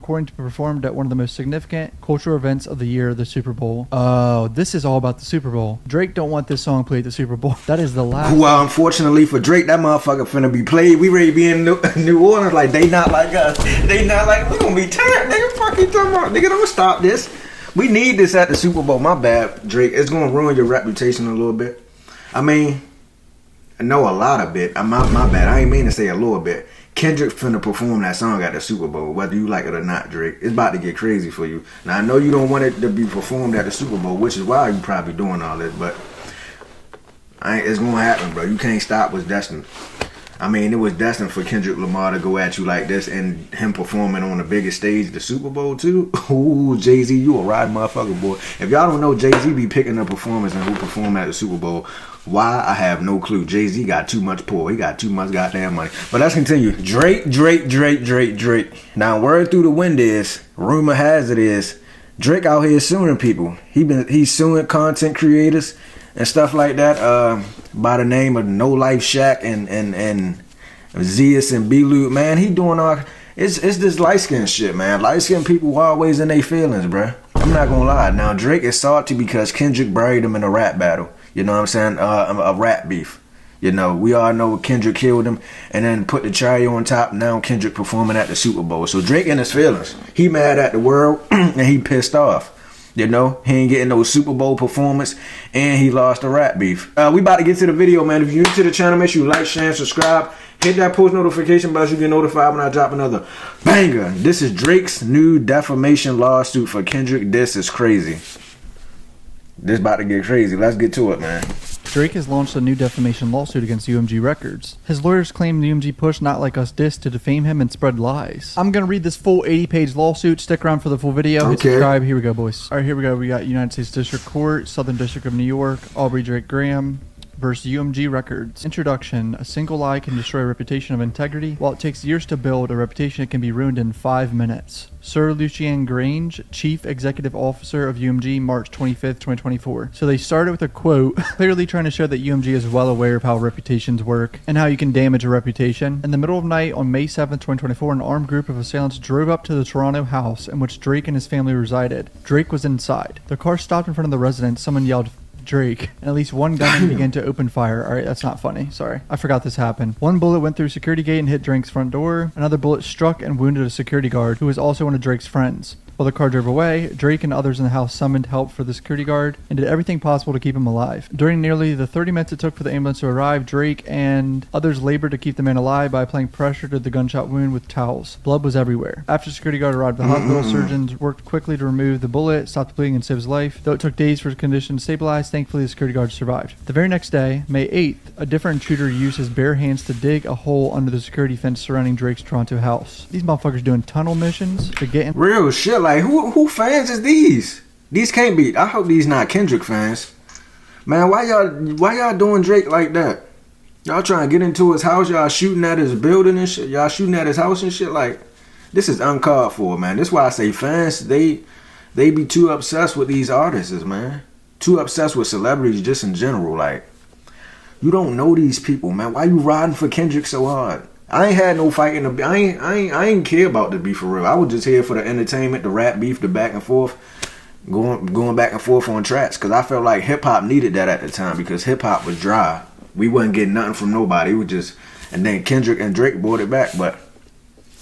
according to performed at one of the most significant cultural events of the year, the Super Bowl. Oh, this is all about the Super Bowl. Drake don't want this song played at the Super Bowl. That is the last. Well, unfortunately for Drake, that motherfucker finna be played. We ready to be in New Orleans. Like, they not like us. They not like, we gonna be tired. Nigga, fuck you talking about? Nigga, don't stop this. We need this at the Super Bowl. My bad, Drake. It's gonna ruin your reputation a little bit. I mean, I know a lot of it. My bad. I ain't mean to say a little bit. Kendrick finna perform that song at the Super Bowl, whether you like it or not, Drake. It's about to get crazy for you. Now, I know you don't want it to be performed at the Super Bowl, which is why you probably doing all this, but it's gonna happen, bro. You can't stop what's destined. I mean, it was destined for Kendrick Lamar to go at you like this and him performing on the biggest stage, the Super Bowl, too. Ooh, Jay-Z, you a riding motherfucker, boy. If y'all don't know, Jay-Z be picking up performers and who perform at the Super Bowl. Why? I have no clue. Jay-Z got too much pull. He got too much goddamn money. But let's continue. Drake. Now, word through the wind is, rumor has it is, Drake out here suing people. He's suing content creators and stuff like that, by the name of No Life Shaq and Zeus and B-Lude. Man, he doing all... It's this light-skinned shit, man. Light-skinned people always in their feelings, bruh. I'm not gonna lie. Now, Drake is salty because Kendrick buried him in a rap battle. You know what I'm saying? A rap beef. You know, we all know Kendrick killed him and then put the cherry on top. Now Kendrick performing at the Super Bowl. So Drake in his feelings. He mad at the world and he pissed off. You know, he ain't getting no Super Bowl performance and he lost a rap beef. We about to get to the video, man. If you're new to the channel, make sure you like, share, and subscribe. Hit that post notification bell so you get notified when I drop another banger. This is Drake's new defamation lawsuit for Kendrick. This is crazy. This about to get crazy. Let's get to it, man. Drake has launched a new defamation lawsuit against UMG Records. His lawyers claim UMG pushed Not Like Us disc to defame him and spread lies. I'm going to read this full 80-page lawsuit. Stick around for the full video. Hit subscribe. Here we go, boys. All right, here we go. We got United States District Court, Southern District of New York, Aubrey Drake Graham versus UMG Records. Introduction. A single lie can destroy a reputation of integrity. While it takes years to build a reputation, it can be ruined in 5 minutes. Sir Lucian Grange, Chief Executive Officer of UMG, March 25th, 2024. So they started with a quote, clearly trying to show that UMG is well aware of how reputations work and how you can damage a reputation. In the middle of the night on May 7th, 2024, an armed group of assailants drove up to the Toronto house in which Drake and his family resided. Drake was inside. The car stopped in front of the residence. Someone yelled, Drake, and at least one gunman began to open fire. Alright, that's not funny. Sorry. I forgot this happened. One bullet went through security gate and hit Drake's front door. Another bullet struck and wounded a security guard who was also one of Drake's friends. While the car drove away, Drake and others in the house summoned help for the security guard and did everything possible to keep him alive. During nearly the 30 minutes it took for the ambulance to arrive, Drake and others labored to keep the man alive by applying pressure to the gunshot wound with towels. Blood was everywhere. After the security guard arrived at the hospital, surgeons worked quickly to remove the bullet, stop the bleeding, and save his life. Though it took days for his condition to stabilize, thankfully the security guard survived. The very next day, May 8th, a different intruder used his bare hands to dig a hole under the security fence surrounding Drake's Toronto house. These motherfuckers doing tunnel missions to get in. Real shit. Like, who fans is these? These can't be. I hope these not Kendrick fans. Man, why y'all doing Drake like that? Y'all trying to get into his house. Y'all shooting at his building and shit. Y'all shooting at his house and shit. Like, this is uncalled for, man. This is why I say fans, they be too obsessed with these artists, man. Too obsessed with celebrities just in general. Like, you don't know these people, man. Why you riding for Kendrick so hard? I ain't had no fight in the. I ain't care about the beef for real. I was just here for the entertainment, the rap beef, the back and forth, going back and forth on tracks. Cause I felt like hip hop needed that at the time because hip hop was dry. We wasn't getting nothing from nobody. It was just, and then Kendrick and Drake brought it back. But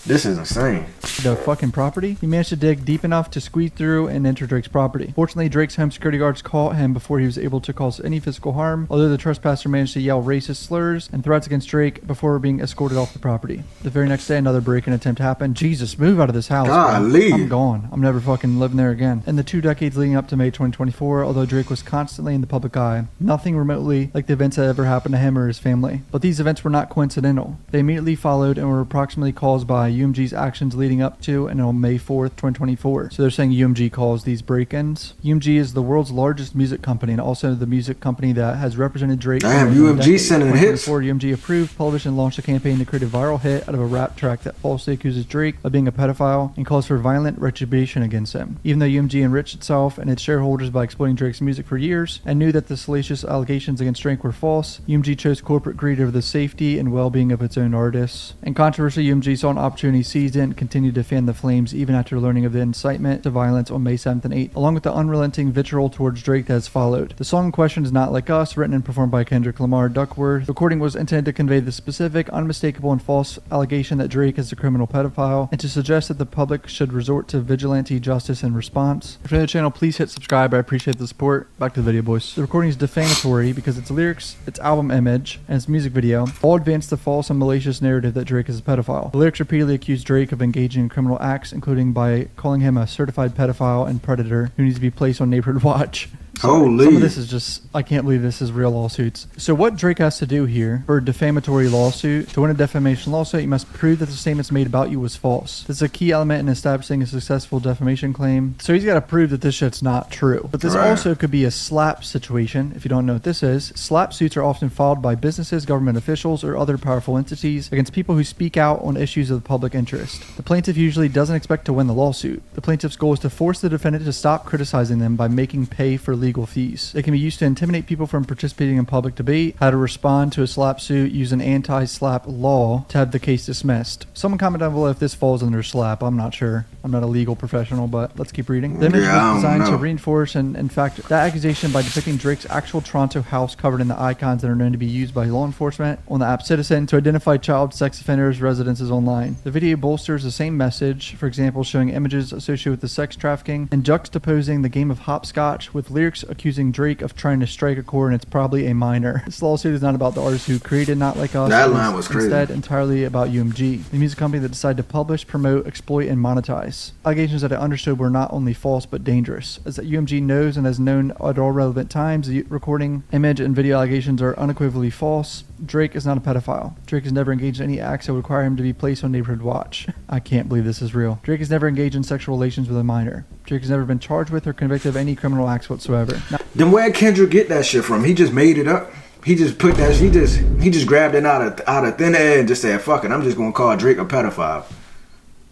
this is insane. The fucking property? He managed to dig deep enough to squeeze through and enter Drake's property. Fortunately, Drake's home security guards caught him before he was able to cause any physical harm, although the trespasser managed to yell racist slurs and threats against Drake before being escorted off the property. The very next day, another break-in attempt happened. Jesus, move out of this house. Golly. I'm gone. I'm never fucking living there again. In the 2 decades leading up to May 2024, although Drake was constantly in the public eye, nothing remotely like the events that ever happened to him or his family. But these events were not coincidental. They immediately followed and were approximately caused by UMG's actions leading up to and on May 4th, 2024. So they're saying UMG caused these break-ins. UMG is the world's largest music company and also the music company that has represented Drake. Damn, UMG sending hits. UMG approved television launched a campaign to create a viral hit out of a rap track that falsely accuses Drake of being a pedophile and calls for violent retribution against him. Even though UMG enriched itself and its shareholders by exploiting Drake's music for years and knew that the salacious allegations against Drake were false, UMG chose corporate greed over the safety and well-being of its own artists. In controversy, UMG saw an opportunity opportunity seized it and continued to fan the flames even after learning of the incitement to violence on May 7th and 8th, along with the unrelenting vitriol towards Drake that has followed. The song in question is Not Like Us, written and performed by Kendrick Lamar Duckworth. The recording was intended to convey the specific, unmistakable, and false allegation that Drake is a criminal pedophile, and to suggest that the public should resort to vigilante justice in response. If you're new to the channel, please hit subscribe. I appreciate the support. Back to the video, boys. The recording is defamatory because its lyrics, its album image, and its music video all advance the false and malicious narrative that Drake is a pedophile. The lyrics repeatedly accuse Drake of engaging in criminal acts, including by calling him a certified pedophile and predator who needs to be placed on neighborhood watch. Holy. Some of this is just, I can't believe this is real lawsuits. So what Drake has to do here for a defamatory lawsuit, to win a defamation lawsuit, you must prove that the statements made about you was false. This is a key element in establishing a successful defamation claim. So he's got to prove that this shit's not true. But this also could be a slap situation, if you don't know what this is. Slap suits are often filed by businesses, government officials, or other powerful entities against people who speak out on issues of the public interest. The plaintiff usually doesn't expect to win the lawsuit. The plaintiff's goal is to force the defendant to stop criticizing them by making pay for legal fees. They can be used to intimidate people from participating in public debate, how to respond to a slap suit, use an anti-slap law to have the case dismissed. Someone comment down below if this falls under slap. I'm not sure. I'm not a legal professional, but let's keep reading. The image was designed to reinforce and, in fact, that accusation by depicting Drake's actual Toronto house covered in the icons that are known to be used by law enforcement on the app Citizen to identify child sex offenders' residences online. The video bolsters the same message, for example, showing images associated with the sex trafficking and juxtaposing the game of hopscotch with lyrics accusing Drake of trying to strike a chord, and it's probably a minor. This lawsuit is not about the artist who created Not Like Us. That line was crazy. Instead, entirely about UMG, the music company that decided to publish, promote, exploit, and monetize. Allegations that I understood were not only false but dangerous, as that UMG knows and has known at all relevant times the recording, image, and video allegations are unequivocally false. Drake is not a pedophile. Drake has never engaged in any acts that would require him to be placed on neighborhood watch. I can't believe this is real. Drake has never engaged in sexual relations with a minor. Drake has never been charged with or convicted of any criminal acts whatsoever. Now, then where'd Kendrick get that shit from? He just made it up. He just put that. He just grabbed it out of thin air and just said, "Fuck it, I'm just gonna call Drake a pedophile."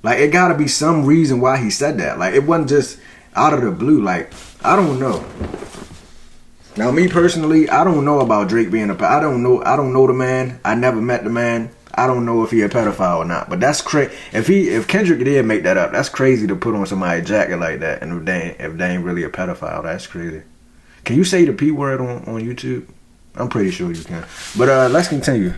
Like, it gotta be some reason why he said that. Like, it wasn't just out of the blue. Like, I don't know. Now, me personally, I don't know about Drake being I don't know the man. I never met the man. I don't know if he a pedophile or not. But that's crazy. If Kendrick did make that up, that's crazy to put on somebody's jacket like that. And if they ain't really a pedophile, that's crazy. Can you say the P word on YouTube? I'm pretty sure you can. But let's continue.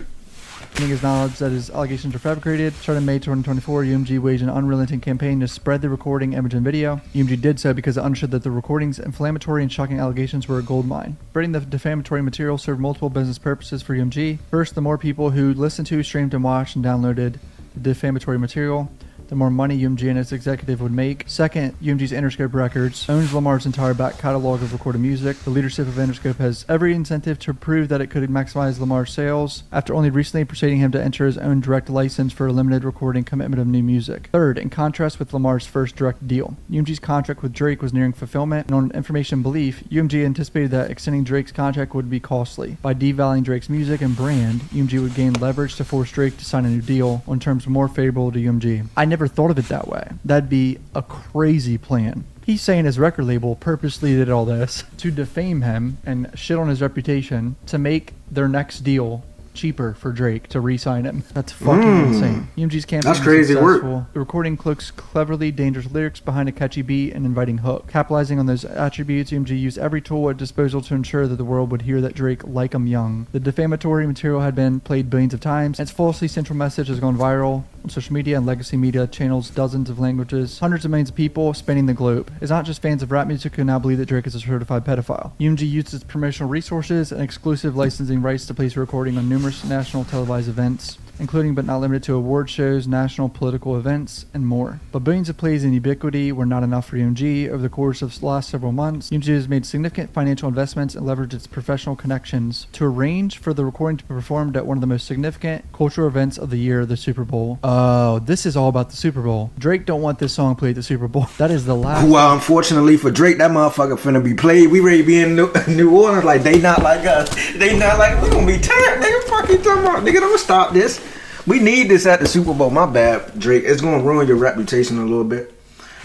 His knowledge that his allegations are fabricated. Starting in May 2024, UMG waged an unrelenting campaign to spread the recording, image, and video. UMG did so because it understood that the recording's inflammatory and shocking allegations were a goldmine. Spreading the defamatory material served multiple business purposes for UMG. First, the more people who listened to, streamed, and watched and downloaded the defamatory material, the more money UMG and its executive would make. Second, UMG's Interscope Records owns Lamar's entire back catalog of recorded music. The leadership of Interscope has every incentive to prove that it could maximize Lamar's sales, after only recently persuading him to enter his own direct license for a limited recording commitment of new music. Third, in contrast with Lamar's first direct deal, UMG's contract with Drake was nearing fulfillment, and on information belief, UMG anticipated that extending Drake's contract would be costly. By devaluing Drake's music and brand, UMG would gain leverage to force Drake to sign a new deal on terms more favorable to UMG. I never thought of it that way. That'd be a crazy plan. He's saying his record label purposely did all this to defame him and shit on his reputation to make their next deal cheaper for Drake to re-sign him. That's fucking insane. UMG's campaign That's crazy was successful. work. The recording cloaks cleverly dangerous lyrics behind a catchy beat and inviting hook. Capitalizing on those attributes, UMG used every tool at disposal to ensure that the world would hear that Drake like him young. The defamatory material had been played billions of times, and its falsely central message has gone viral on social media and legacy media channels, dozens of languages, hundreds of millions of people spanning the globe. It's not just fans of rap music who now believe that Drake is a certified pedophile. UMG used its promotional resources and exclusive licensing rights to place a recording on numerous national televised events, including but not limited to award shows, national political events, and more. But billions of plays and ubiquity were not enough for UMG. Over the course of the last several months, UMG has made significant financial investments and leveraged its professional connections to arrange for the recording to be performed at one of the most significant cultural events of the year, the Super Bowl. Oh, this is all about the Super Bowl. Drake don't want this song played at the Super Bowl. That is the last. Well, unfortunately for Drake, that motherfucker finna be played. We ready to be in New Orleans like they not like us. They not like, we gonna be turned. Nigga, fuck you talking about? Nigga, don't stop this. We need this at the Super Bowl. My bad, Drake. It's gonna ruin your reputation a little bit.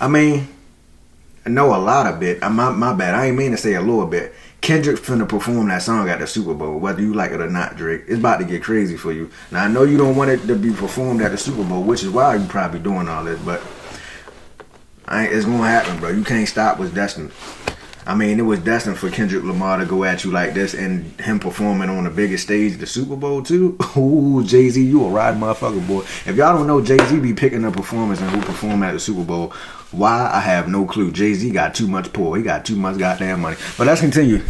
I mean, I know a lot of bit. My bad. I ain't mean to say a little bit. Kendrick finna perform that song at the Super Bowl, whether you like it or not, Drake. It's about to get crazy for you. Now, I know you don't want it to be performed at the Super Bowl, which is why you probably doing all this, but it's gonna happen, bro. You can't stop what's destined. I mean, it was destined for Kendrick Lamar to go at you like this and him performing on the biggest stage, the Super Bowl, too. Ooh, Jay-Z, you a ride motherfucker, boy. If y'all don't know, Jay-Z be picking the performers and who perform at the Super Bowl. Why? I have no clue. Jay-Z got too much pull. He got too much goddamn money. But let's continue.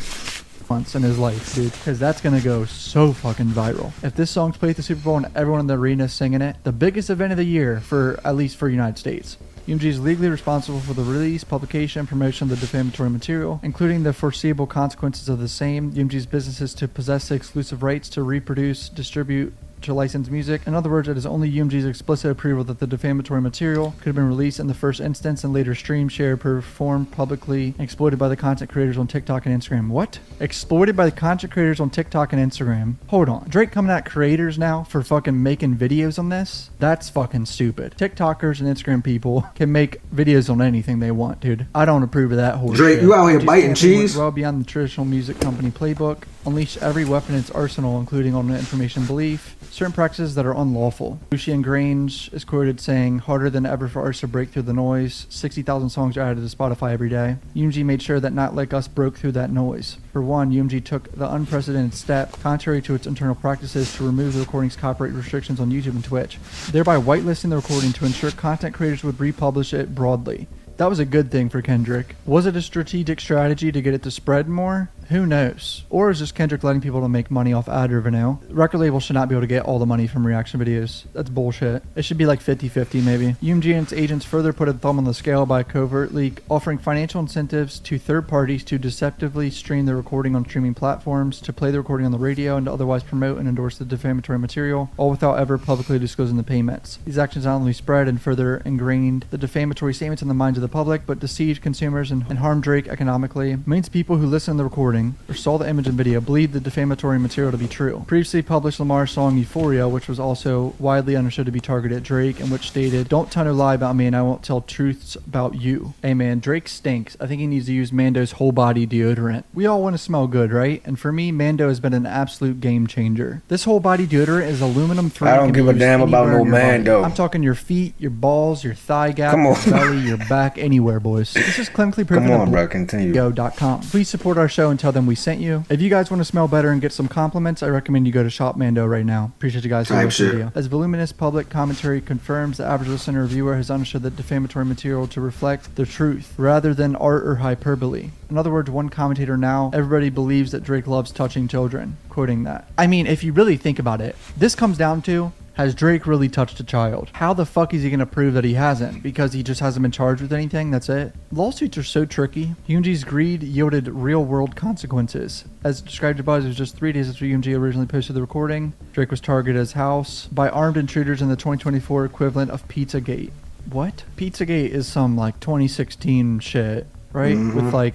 Months in his life, dude, because that's gonna go so fucking viral. If this song's played at the Super Bowl and everyone in the arena is singing it, the biggest event of the year, for at least for United States. UMG is legally responsible for the release, publication, and promotion of the defamatory material, including the foreseeable consequences of the same. UMG's business is to possess the exclusive rights to reproduce, distribute, to license music. In other words, it is only UMG's explicit approval that the defamatory material could have been released in the first instance and later streamed, shared, performed publicly, and exploited by the content creators on TikTok and Instagram. What? Exploited by the content creators on TikTok and Instagram? Hold on. Drake coming at creators now for fucking making videos on this? That's fucking stupid. TikTokers and Instagram people can make videos on anything they want, dude. I don't approve of that whole Drake, shit. you out here biting cheese? Well beyond the traditional music company playbook. Unleash every weapon in its arsenal, including on information belief. Certain practices that are unlawful. Lucian Grange is quoted saying, harder than ever for artists to break through the noise. 60,000 songs are added to Spotify every day. UMG made sure that Not Like Us broke through that noise. For one, UMG took the unprecedented step, contrary to its internal practices, to remove the recording's copyright restrictions on YouTube and Twitch, thereby whitelisting the recording to ensure content creators would republish it broadly. That was a good thing for Kendrick. Was it a strategic strategy to get it to spread more? Who knows? Or is just Kendrick letting people to make money off ad revenue? Record labels should not be able to get all the money from reaction videos. That's bullshit. It should be like 50-50 maybe. UMG and its agents further put a thumb on the scale by covertly offering financial incentives to third parties to deceptively stream the recording on streaming platforms, to play the recording on the radio, and to otherwise promote and endorse the defamatory material, all without ever publicly disclosing the payments. These actions not only spread and further ingrained the defamatory statements in the minds of the public, but deceived consumers and harmed Drake economically. It means people who listen to the recording or saw the image and video believed the defamatory material to be true. Previously published Lamar's song Euphoria, which was also widely understood to be targeted at Drake, and which stated, "Don't tell no lie about me and I won't tell truths about you." Hey man, Drake stinks. I think he needs to use Mando's whole body deodorant. We all want to smell good, right? And for me, Mando has been an absolute game changer. This whole body deodorant is aluminum free. I don't give a damn about no Mando. I'm talking your feet, your balls, your thigh gap, your belly, your back, anywhere, boys. This is clinically proven. Come on, bro, continue. Go.com. Please support our show and tell them we sent you. If you guys want to smell better and get some compliments, I recommend you go to Shop Mando right now. Appreciate you guys for this video. As voluminous public commentary confirms, the average listener or viewer has understood the defamatory material to reflect the truth rather than art or hyperbole. In other words, one commentator now, everybody believes that Drake loves touching children, quoting that. I mean, if you really think about it, this comes down to, has Drake really touched a child? How the fuck is he going to prove that he hasn't? Because he just hasn't been charged with anything? That's it? Lawsuits are so tricky. UMG's greed yielded real-world consequences. As described above, it was just 3 days after UMG originally posted the recording. Drake was targeted at his house by armed intruders in the 2024 equivalent of Pizzagate. What? Pizzagate is some like 2016 shit, right? With like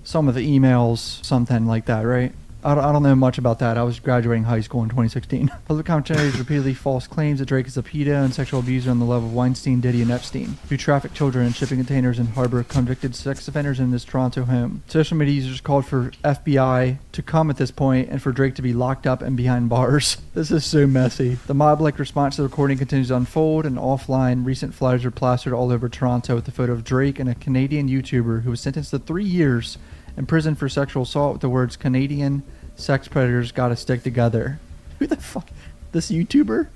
some of the emails, something like that, right? I don't know much about that. I was graduating high school in 2016. Public commentaries repeatedly false claims that Drake is a pedo and sexual abuser on the level of Weinstein, Diddy, and Epstein, who traffic children in shipping containers and harbor convicted sex offenders in his Toronto home. Social media users called for FBI to come at this point and for Drake to be locked up and behind bars. This is so messy. The mob-like response to the recording continues to unfold, and offline, recent flyers are plastered all over Toronto with a photo of Drake and a Canadian YouTuber who was sentenced to 3 years in prison for sexual assault with the words, "Canadian sex predators gotta stick together." Who the fuck? This YouTuber?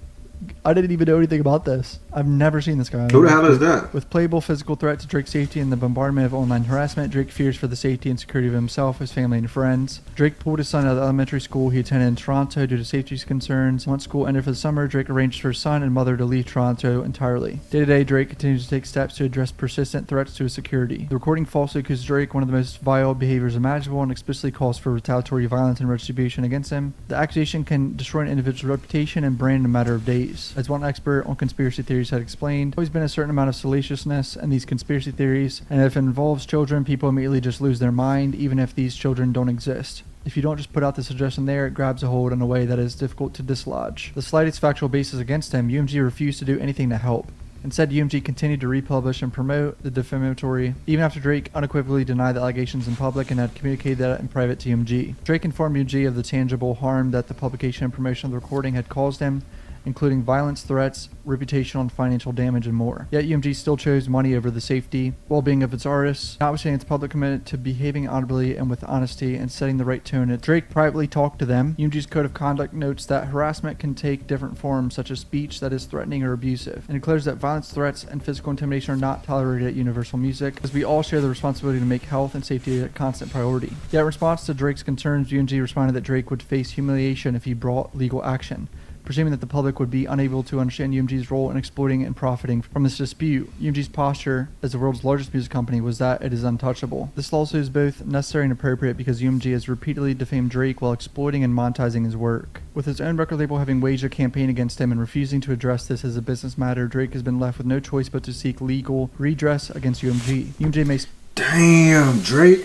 I didn't even know anything about this. I've never seen this guy. Who the hell is that? With playable physical threat to Drake's safety and the bombardment of online harassment, Drake fears for the safety and security of himself, his family, and friends. Drake pulled his son out of the elementary school he attended in Toronto due to safety concerns. Once school ended for the summer, Drake arranged for his son and mother to leave Toronto entirely. Day to day, Drake continues to take steps to address persistent threats to his security. The recording falsely accuses Drake one of the most vile behaviors imaginable and explicitly calls for retaliatory violence and retribution against him. The accusation can destroy an individual's reputation and brand in a matter of days. As one expert on conspiracy theories had explained, there's always been a certain amount of salaciousness in these conspiracy theories, and if it involves children, people immediately just lose their mind, even if these children don't exist. If you don't just put out the suggestion there, it grabs a hold in a way that is difficult to dislodge. The slightest factual basis against him, UMG refused to do anything to help. Instead, UMG continued to republish and promote the defamatory, even after Drake unequivocally denied the allegations in public and had communicated that in private to UMG. Drake informed UMG of the tangible harm that the publication and promotion of the recording had caused him, including violence, threats, reputational and financial damage, and more. Yet UMG still chose money over the safety, well-being of its artists, notwithstanding its public commitment to behaving honorably and with honesty and setting the right tone. Drake privately talked to them. UMG's code of conduct notes that harassment can take different forms, such as speech that is threatening or abusive, and declares that violence, threats, and physical intimidation are not tolerated at Universal Music, as we all share the responsibility to make health and safety a constant priority. Yet in response to Drake's concerns, UMG responded that Drake would face humiliation if he brought legal action, presuming that the public would be unable to understand UMG's role in exploiting and profiting from this dispute. UMG's posture as the world's largest music company was that it is untouchable. This lawsuit is both necessary and appropriate because UMG has repeatedly defamed Drake while exploiting and monetizing his work. With his own record label having waged a campaign against him and refusing to address this as a business matter, Drake has been left with no choice but to seek legal redress against UMG. UMG may... Damn, Drake.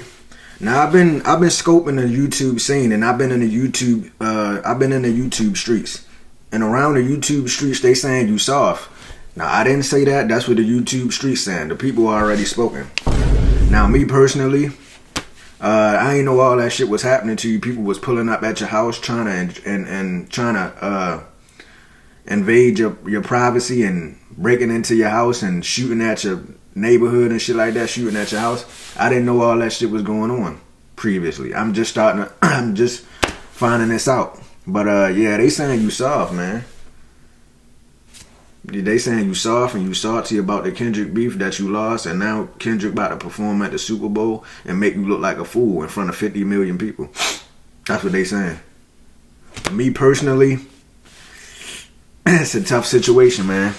Now I've been scoping the YouTube scene, and I've been in the YouTube streets. And around the YouTube streets, they saying you soft. Now, I didn't say that. That's what the YouTube streets saying. The people are already spoken. Now, me personally, I ain't know all that shit was happening to you. People was pulling up at your house trying to invade your privacy and breaking into your house and shooting at your neighborhood and shit like that, shooting at your house. I didn't know all that shit was going on previously. I'm just finding this out. But yeah, they saying you soft, man. They saying you soft and you salty about the Kendrick beef that you lost, and now Kendrick about to perform at the Super Bowl and make you look like a fool in front of 50 million people. That's what they saying. Me personally, it's a tough situation, man.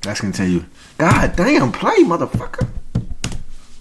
Let's continue. God damn, play, motherfucker.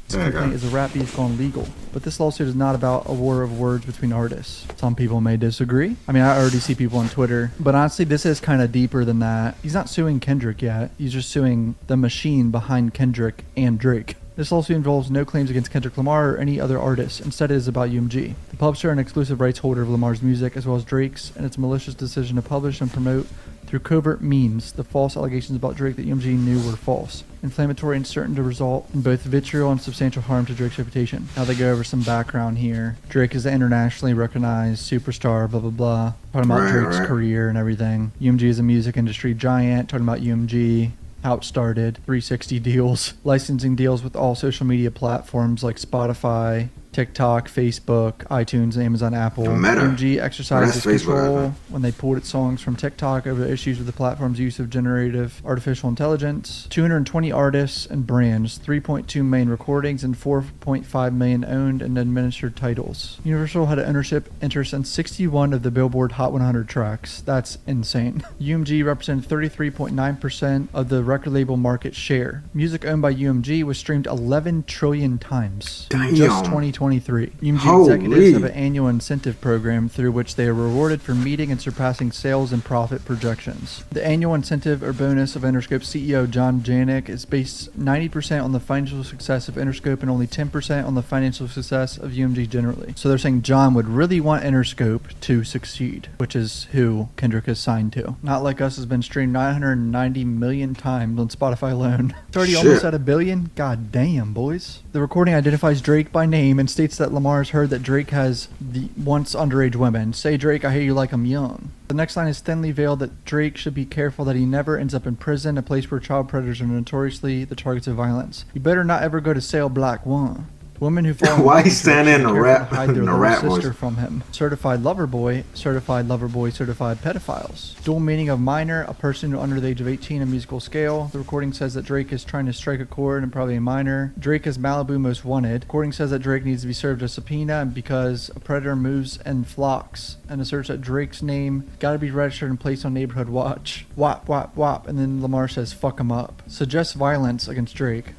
This complaint is a rap beef gone legal, but this lawsuit is not about a war of words between artists. Some people may disagree. I mean, I already see people on Twitter, but honestly, this is kind of deeper than that. He's not suing Kendrick yet. He's just suing the machine behind Kendrick and Drake. This lawsuit involves no claims against Kendrick Lamar or any other artist. Instead, it is about UMG, the publisher and exclusive rights holder of Lamar's music, as well as Drake's, and its malicious decision to publish and promote through covert means the false allegations about Drake that UMG knew were false, inflammatory, and certain to result in both vitriol and substantial harm to Drake's reputation. Now they go over some background here. Drake is an internationally recognized superstar, blah blah blah. Talking about Drake's career and everything. UMG is a music industry giant. Talking about UMG. How it started, 360 deals, licensing deals with all social media platforms like Spotify, TikTok, Facebook, iTunes, Amazon, Apple. UMG exercised its control when they pulled its songs from TikTok over issues with the platform's use of generative artificial intelligence. 220 artists and brands, 3.2 million recordings, and 4.5 million owned and administered titles. Universal had an ownership interest in 61 of the Billboard Hot 100 tracks. That's insane. UMG represented 33.9% of the record label market share. Music owned by UMG was streamed 11 trillion times in just 2023. UMG executives have an annual incentive program through which they are rewarded for meeting and surpassing sales and profit projections. The annual incentive or bonus of Interscope CEO John Janik is based 90% on the financial success of Interscope and only 10% on the financial success of UMG generally. So they're saying John would really want Interscope to succeed, which is who Kendrick is signed to. Not Like Us has been streamed 990 million times on Spotify alone. It's already almost at 1 billion. God damn, boys. The recording identifies Drake by name and states that Lamar has heard that Drake has the once underage women. Say, Drake, I hear you like I'm young. The next line is thinly veiled that Drake should be careful that he never ends up in prison, a place where child predators are notoriously the targets of violence. You better not ever go to Sale Black One. Women who fall why he standing in the rap hide their little sister voice from him. Certified lover boy, certified pedophiles. Dual meaning of minor, a person under the age of 18, a musical scale. The recording says that Drake is trying to strike a chord and probably a minor. Drake is Malibu most wanted. Recording says that Drake needs to be served a subpoena because a predator moves in flocks, and asserts that Drake's name gotta be registered and placed on neighborhood watch. Wop, wop, wop, and then Lamar says fuck him up. Suggests violence against Drake.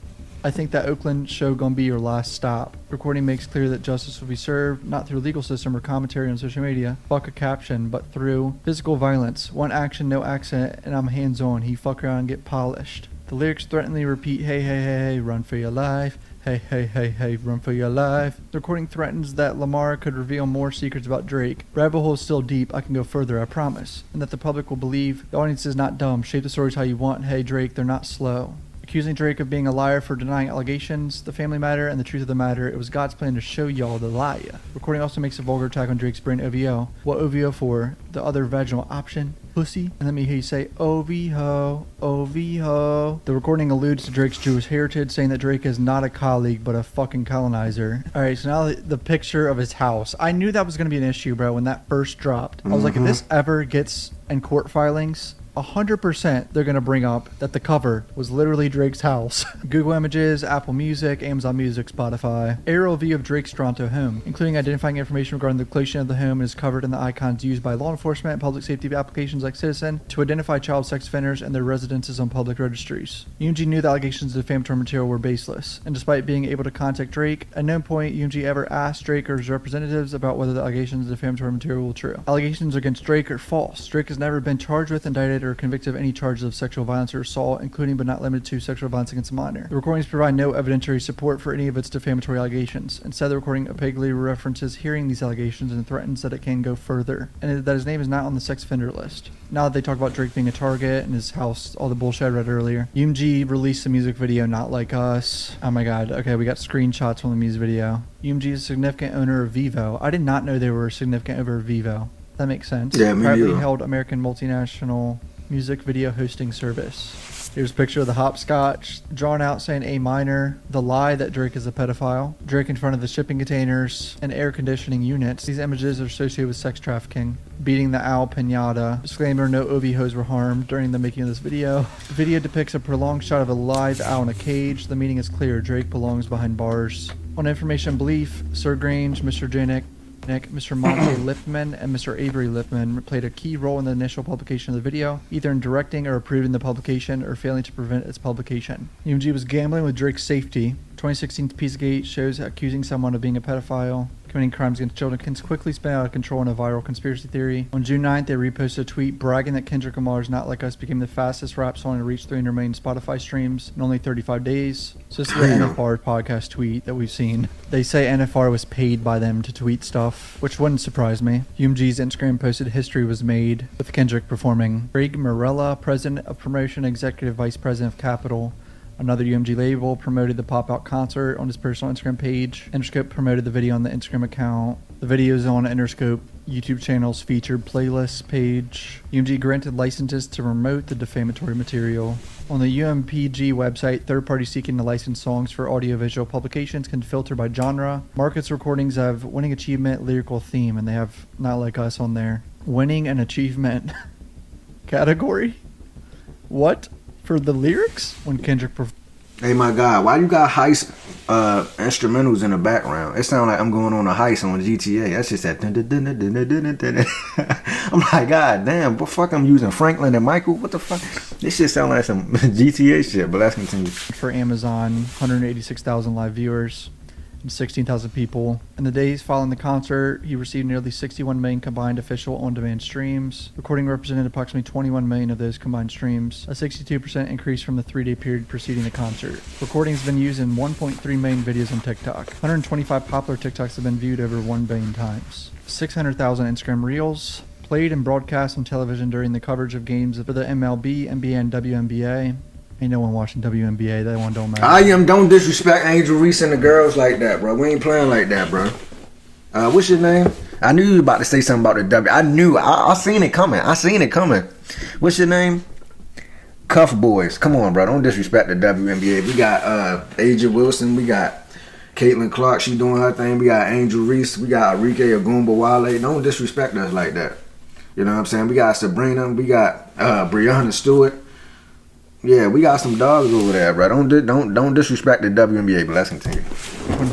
I think that Oakland show gonna be your last stop. Recording makes clear that justice will be served, not through legal system or commentary on social media, fuck a caption, but through physical violence. One action, no accident, and I'm hands on. He fuck around and get polished. The lyrics threateningly repeat, hey, hey, hey, hey, run for your life. Hey, hey, hey, hey, run for your life. The recording threatens that Lamar could reveal more secrets about Drake. Rabbit hole is still deep, I can go further, I promise. And that the public will believe the audience is not dumb. Shape the stories how you want. Hey, Drake, they're not slow. Accusing Drake of being a liar for denying allegations, the family matter, and the truth of the matter, it was God's plan to show y'all the lie. Recording also makes a vulgar attack on Drake's brain OVO. What OVO for? The other vaginal option? Pussy? And let me hear you say, OVO, OVO. The recording alludes to Drake's Jewish heritage, saying that Drake is not a colleague, but a fucking colonizer. Alright, so now the picture of his house. I knew that was going to be an issue, bro, when that first dropped. I was like, if this ever gets in court filings, 100% they're going to bring up that the cover was literally Drake's house. Google Images, Apple Music, Amazon Music, Spotify. Aerial view of Drake's Toronto home, including identifying information regarding the location of the home, is covered in the icons used by law enforcement and public safety applications like Citizen to identify child sex offenders and their residences on public registries. UMG knew the allegations of defamatory material were baseless, and despite being able to contact Drake, at no point UMG ever asked Drake or his representatives about whether the allegations of defamatory material were true. Allegations against Drake are false. Drake has never been charged with, indicted, or convicted of any charges of sexual violence or assault, including but not limited to sexual violence against a minor. The recordings provide no evidentiary support for any of its defamatory allegations. Instead, the recording opaquely references hearing these allegations and threatens that it can go further, and that his name is not on the sex offender list. Now that they talk about Drake being a target and his house, all the bullshit I read earlier. UMG released a music video, Not Like Us. Oh my god, okay, we got screenshots from the music video. UMG is a significant owner of Vivo. I did not know they were a significant owner of Vivo. That makes sense. Yeah, me Privately neither. held American multinational music video hosting service. Here's a picture of the hopscotch, drawn out saying A minor, the lie that Drake is a pedophile, Drake in front of the shipping containers and air conditioning units. These images are associated with sex trafficking, beating the owl pinata. Disclaimer, no OV-hos were harmed during the making of this video. The video depicts a prolonged shot of a live owl in a cage. The meaning is clear, Drake belongs behind bars. On information and belief, Sir Grange, Mr. Janik, Mr. Monte Lipman, and Mr. Avery Lipman played a key role in the initial publication of the video, either in directing or approving the publication or failing to prevent its publication. UMG was gambling with Drake's safety. 2016's Pizzagate shows accusing someone of being a pedophile, committing crimes against children can quickly spin out of control in a viral conspiracy theory. On June 9th, they reposted a tweet bragging that Kendrick Lamar's Not Like Us became the fastest rap song to reach 300 million Spotify streams in only 35 days. So this is the NFR podcast tweet that we've seen. They say NFR was paid by them to tweet stuff, which wouldn't surprise me. UMG's Instagram posted history was made with Kendrick performing. Greg Morella, president of promotion, executive vice president of Capital, another UMG label, promoted the pop-out concert on his personal Instagram page. Interscope promoted the video on the Instagram account. The video is on Interscope YouTube channel's featured playlist page. UMG granted licenses to promote the defamatory material. On the UMPG website, third parties seeking to license songs for audiovisual publications can filter by genre. Markets recordings have winning achievement, lyrical theme, and they have Not Like Us on there. Winning an achievement category? What? For the lyrics? When Kendrick Hey, my God, why you got heist instrumentals in the background? It sounds like I'm going on a heist on GTA. That's just that. I'm like, God damn, what the fuck I'm using Franklin and Michael? What the fuck? This shit sound like some GTA shit, but let's continue. For Amazon, 186,000 live viewers and 16,000 people. In the days following the concert, he received nearly 61 million combined official on-demand streams. Recording represented approximately 21 million of those combined streams, a 62% increase from the 3-day period preceding the concert. Recordings have been used in 1.3 million videos on TikTok. 125 popular TikToks have been viewed over 1 billion times. 600,000 Instagram Reels played and broadcast on television during the coverage of games for the MLB, NBA, and WNBA. Ain't no one watching WNBA. That one don't matter. Don't disrespect Angel Reese and the girls like that, bro. We ain't playing like that, bro. What's your name? I knew you were about to say something about the W. I knew. I seen it coming. What's your name? Cuff Boys. Come on, bro. Don't disrespect the WNBA. We got Aja Wilson. We got Caitlin Clark. She doing her thing. We got Angel Reese. We got Enrique Agumba Wale. Don't disrespect us like that. You know what I'm saying? We got Sabrina. We got Brianna Stewart. Yeah, we got some dogs over there, bro. Don't disrespect the WNBA, but let's continue.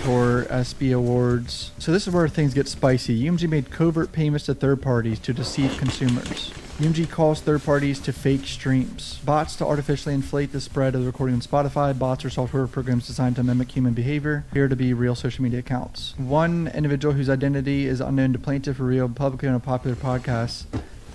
Tour SB Awards. So this is where things get spicy. UMG made covert payments to third parties to deceive consumers. UMG calls third parties to fake streams. Bots to artificially inflate the spread of the recording on Spotify. Bots are software programs designed to mimic human behavior, appear to be real social media accounts. One individual whose identity is unknown to plaintiff revealed publicly on a popular podcast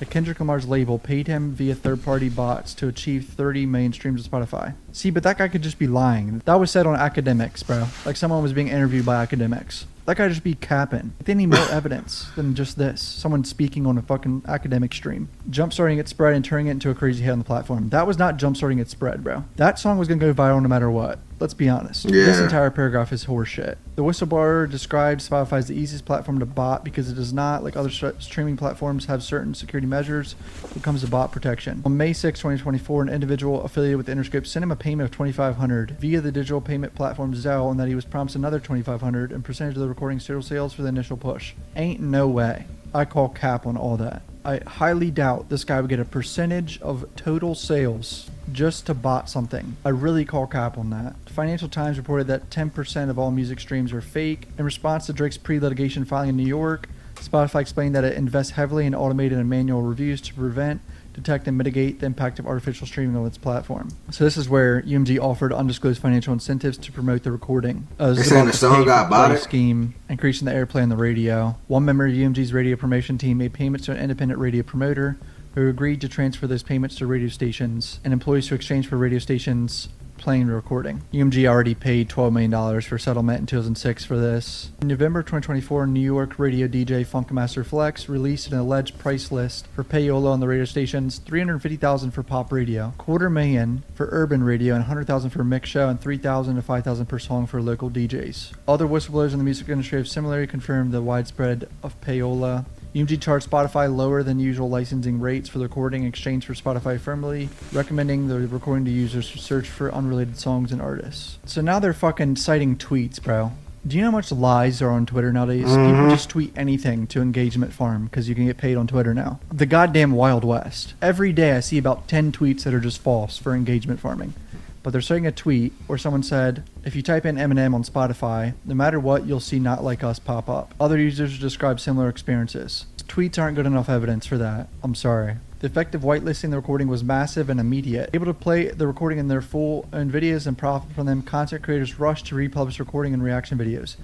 that Kendrick Lamar's label paid him via third-party bots to achieve 30 million streams of Spotify. See, but that guy could just be lying. That was said on Academics, bro. Like someone was being interviewed by Academics. That guy just be capping. They need more evidence than just this. Someone speaking on a fucking academic stream. Jumpstarting its spread and turning it into a crazy hit on the platform. That was not jumpstarting its spread, bro. That song was going to go viral no matter what. Let's be honest. Yeah. This entire paragraph is horseshit. The whistleblower described Spotify as the easiest platform to bot because it does not, like other streaming platforms, have certain security measures when it comes to bot protection. On May 6, 2024, an individual affiliated with Interscope sent him a payment of $2,500 via the digital payment platform Zelle, and that he was promised another $2,500 and percentage of the recording's total sales for the initial push. Ain't no way. I call cap on all that. I highly doubt this guy would get a percentage of total sales just to bot something. I really call cap on that. Financial Times reported that 10% of all music streams are fake. In response to Drake's pre-litigation filing in New York, Spotify explained that it invests heavily in automated and manual reviews to prevent, detect, and mitigate the impact of artificial streaming on its platform. So this is where UMG offered undisclosed financial incentives to promote the recording. They're saying the song got bought it? Scheme, increasing the airplay on the radio. One member of UMG's radio promotion team made payments to an independent radio promoter who agreed to transfer those payments to radio stations and employees to exchange for radio stations playing the recording. UMG already paid $12 million for settlement in 2006 for this. In November 2024, New York radio DJ Funkmaster Flex released an alleged price list for payola on the radio stations: $350,000 for pop radio, $250,000 for urban radio, and $100,000 for mix show, and $3,000 to $5,000 per song for local DJs. Other whistleblowers in the music industry have similarly confirmed the widespread of payola. UMG charged Spotify lower than usual licensing rates for the recording in exchange for Spotify firmly recommending the recording to users to search for unrelated songs and artists. So now they're fucking citing tweets, bro. Do you know how much lies are on Twitter nowadays? People just tweet anything to engagement farm because you can get paid on Twitter now. The goddamn Wild West. Every day I see about 10 tweets that are just false for engagement farming. But they're citing a tweet where someone said, if you type in Eminem on Spotify, no matter what, you'll see Not Like Us pop up. Other users describe similar experiences. Tweets aren't good enough evidence for that. I'm sorry. The effect of whitelisting the recording was massive and immediate. Able to play the recording in their full own videos and profit from them, content creators rushed to republish recording and reaction videos.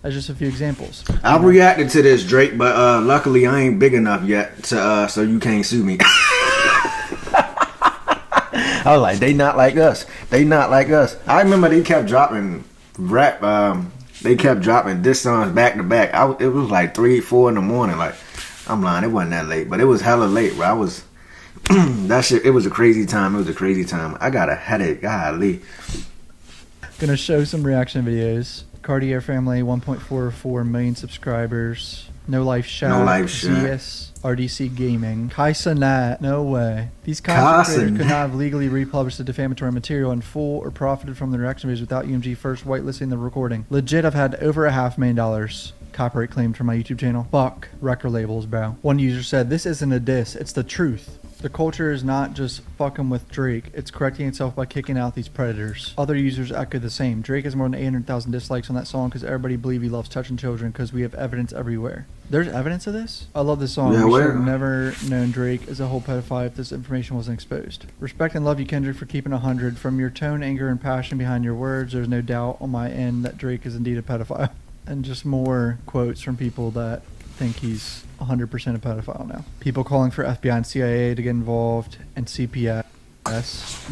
As just a few examples. I reacted to this, Drake, but luckily I ain't big enough yet to, so you can't sue me. I was like, they not like us. They not like us. I remember they kept dropping rap. They kept dropping diss songs back to back. It was like 3, 4 in the morning. Like, I'm lying. It wasn't that late, but it was hella late, bro. I was that shit. It was a crazy time. It was a crazy time. I got a headache. Golly. Gonna show some reaction videos. Cartier family, 1.44 million subscribers. No Life Shot. No Life Shot. ZS. RDC Gaming. Kaisa Nat. No way. These content creators could not have legally republished the defamatory material in full or profited from the reaction videos without UMG first whitelisting the recording. Legit, I've had over $500,000 copyright claimed for my YouTube channel. Fuck record labels, bro. One user said, this isn't a diss, it's the truth. The culture is not just fucking with Drake, it's correcting itself by kicking out these predators. Other users echo the same. Drake has more than 800,000 dislikes on that song because everybody believes he loves touching children because we have evidence everywhere. There's evidence of this? I love this song. Yeah, we should have never known Drake as a whole pedophile if this information wasn't exposed. Respect and love you, Kendrick, for keeping 100. From your tone, anger, and passion behind your words, there's no doubt on my end that Drake is indeed a pedophile. And just more quotes from people that think he's 100% a pedophile now. People calling for FBI and CIA to get involved, and CPS.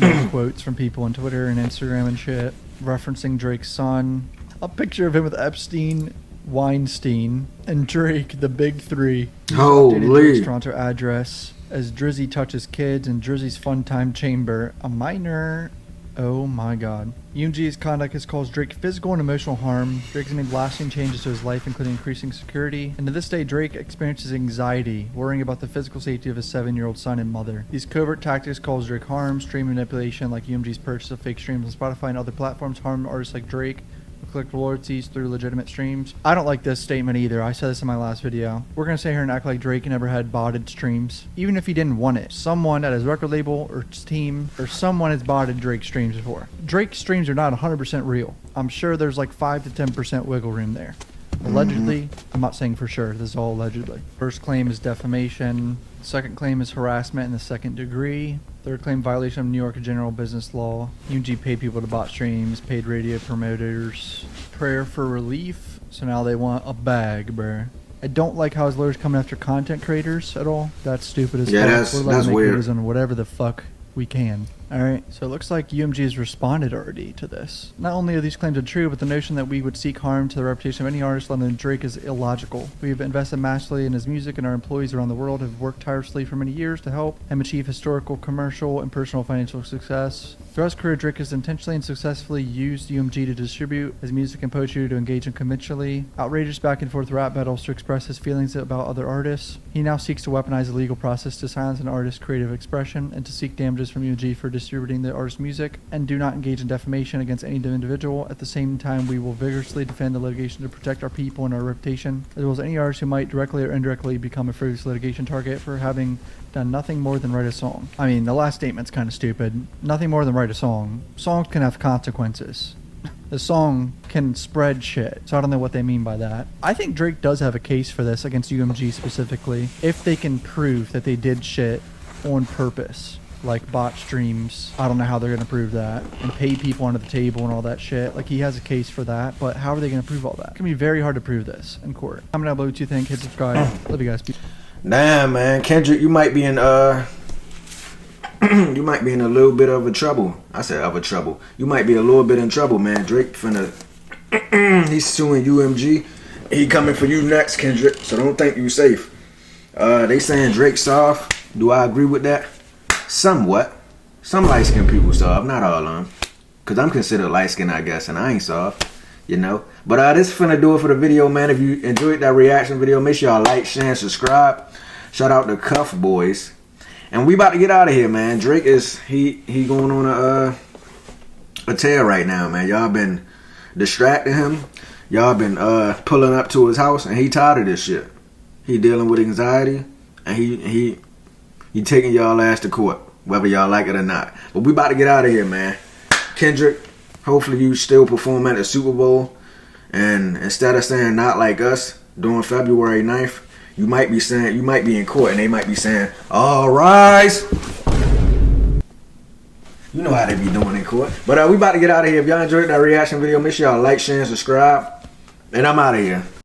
More quotes from people on Twitter and Instagram and shit, referencing Drake's son. A picture of him with Epstein, Weinstein, and Drake, the big three. Holy. Drake's Toronto address as Drizzy touches kids in Drizzy's fun time chamber. A minor. Oh my god. UMG's conduct has caused Drake physical and emotional harm. Drake has made lasting changes to his life, including increasing security. And to this day, Drake experiences anxiety, worrying about the physical safety of his 7-year-old son and mother. These covert tactics cause Drake harm. Stream manipulation, like UMG's purchase of fake streams on Spotify and other platforms, harm artists like Drake who collect royalties through legitimate streams. I don't like this statement either. I said this in my last video. We're going to sit here and act like Drake never had botted streams. Even if he didn't want it. Someone at his record label or team or someone has botted Drake streams before. Drake streams are not 100% real. I'm sure there's like 5 to 10% wiggle room there. Allegedly, I'm not saying for sure, this is all allegedly. First claim is defamation. Second claim is harassment in the second degree. Third claim, violation of New York general business law. UMG paid people to bot streams, paid radio promoters. Prayer for relief. So now they want a bag, bruh. I don't like how his lawyers coming after content creators at all. That's stupid as fuck. That's weird. Videos on whatever the fuck we can. Alright, so it looks like UMG has responded already to this. Not only are these claims untrue, but the notion that we would seek harm to the reputation of any artist other than Drake is illogical. We've invested massively in his music, and our employees around the world have worked tirelessly for many years to help him achieve historical, commercial, and personal financial success. Throughout his career, Drake has intentionally and successfully used UMG to distribute his music and poetry, to engage in conventionally outrageous back and forth rap battles, to express his feelings about other artists. He now seeks to weaponize the legal process to silence an artist's creative expression and to seek damages from UMG for distributing the artist's music, and do not engage in defamation against any individual. At the same time, we will vigorously defend the litigation to protect our people and our reputation, as well as any artist who might directly or indirectly become a frivolous litigation target for having done nothing more than write a song. I mean, the last statement's kind of stupid. Nothing more than write a song. Songs can have consequences. The song can spread shit, so I don't know what they mean by that. I think Drake does have a case for this against UMG specifically, if they can prove that they did shit on purpose, like bot streams. I don't know how they're going to prove that, and pay people under the table and all that shit. Like, he has a case for that, but how are they going to prove all that? It's going to be very hard to prove this in court. Comment down below what you think. Hit subscribe. Love you guys. Damn, man, Kendrick, you might be in you might be in a little bit of a trouble. I said of a trouble. You might be a little bit in trouble, man. Drake finna he's suing UMG. He coming for you next, Kendrick. So don't think you safe. They saying Drake soft. Do I agree with that? Somewhat. Some light-skinned people soft, not all of them. Cause I'm considered light-skinned, I guess, and I ain't soft, you know. But this finna do it for the video, man. If you enjoyed that reaction video, make sure y'all like, share, and subscribe. Shout out to Cuff Boys. And we about to get out of here, man. Drake is he going on a tear right now, man. Y'all been distracting him. Y'all been pulling up to his house, and he tired of this shit. He dealing with anxiety, and he taking y'all ass to court, whether y'all like it or not. But we about to get out of here, man. Kendrick, hopefully you still perform at the Super Bowl, and instead of saying not like us during February 9th, you might be in court, and they might be saying, all rise. You know how they be doing in court. But we about to get out of here. If y'all enjoyed that reaction video, make sure y'all like, share, and subscribe. And I'm out of here.